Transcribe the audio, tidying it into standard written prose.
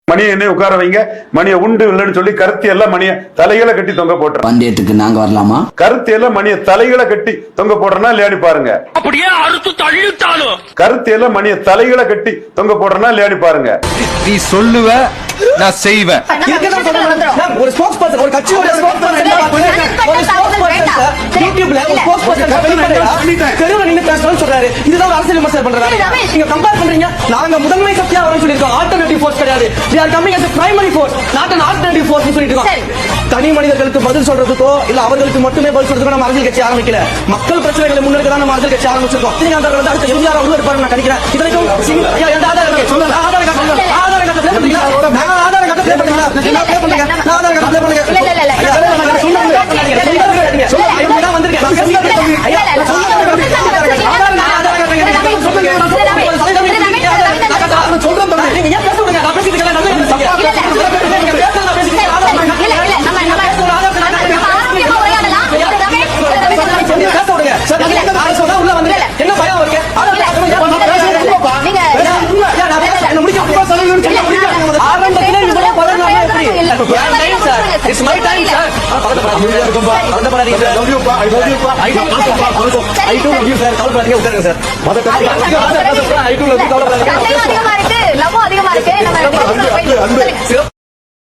மணியை என்ன உட்கார வைங்க, மணியை உண்டு இல்லைன்னு சொல்லி கருத்தி எல்லாம் மணியை தலைகளை கட்டி தொங்க போட்டுறோம். பந்தயத்துக்கு நாங்க வரலாமா? கருத்தி எல்லாம் மணியை தலைகளை கட்டி தொங்க போடுறனா இல்லையாடி பாருங்க. அப்படியே அறுத்து தள்ளிட்டாலும் கருத்தி எல்லாம் மணியை தலைகளை கட்டி தொங்க போடுறனா இல்லையாடி பாருங்க. நீ சொல்லுவ, நான் செய்வேன். ஒரு ஸ்போக்ஸ் பர்சன், ஒரு கட்சியோட ஸ்போக்ஸ் பர்சன் யூடியூப்ல ஒரு ஸ்போக்ஸ் பர்சன் தெருவுல நின்னு பேசணும்னு சொல்றாரு. இதுதான் அரசியல் விமர்சனம் பண்றாரு. நீங்க கம்பேர் பண்றீங்க. நாங்க முதன்மை சக்தியா வரணும்னு சொல்லிருக்கோம். ஆல்டர்னேட்டிவ் ஃபோர்ஸ் கிடையாது. we are coming as a primary force, not an alternative force னு சொல்லிட்டு இருக்கோம். தனி மனிதர்களுக்கு பதில் சொல்றதுக்கோ இல்ல அவர்களுக்கு மட்டுமே பதில் சொல்றதுக்கோ நம்ம அரசியல் கட்சி ஆரம்பிக்கல. மக்கள் பிரச்சனைகளை முன்னெடுக்க தான் நம்ம அரசியல் கட்சி ஆரம்பிச்சிருக்கோம். நீங்க அந்த அடுத்த எம்ஜிஆர் உள்ள இருப்பாரு நான் நினைக்கிறேன். இதுலயும் எந்த ஆதாரம் இருக்கு சொல்லுங்க. ஆதாரம் காட்டுங்க. ஆதாரம் காட்ட ப்ளே பண்ணுங்க. நான் ஆதாரம் காட்ட ப்ளே பண்ணுங்க. என்ன ப்ளே பண்ணுங்க? நான் ஆதாரம் காட்ட ப்ளே பண்ணுங்க. இல்ல இல்ல இல்ல சொல்லுங்க. நான் தான் வந்திருக்கேன். நான் பேசுறேன். ஐயா நீங்க ஏன் பேசுறீங்க? நான் பேசிட்டு இருக்கேன். என்ன பயம் இருக்கு? It's my time, sir. I do love you, sir. கவலைப்படாதீங்க, உட்காருங்க sir. I do love you, கவலைப்படாதீங்க. அதிகமா இருக்கு, லவ் அதிகமா இருக்கு. நம்ம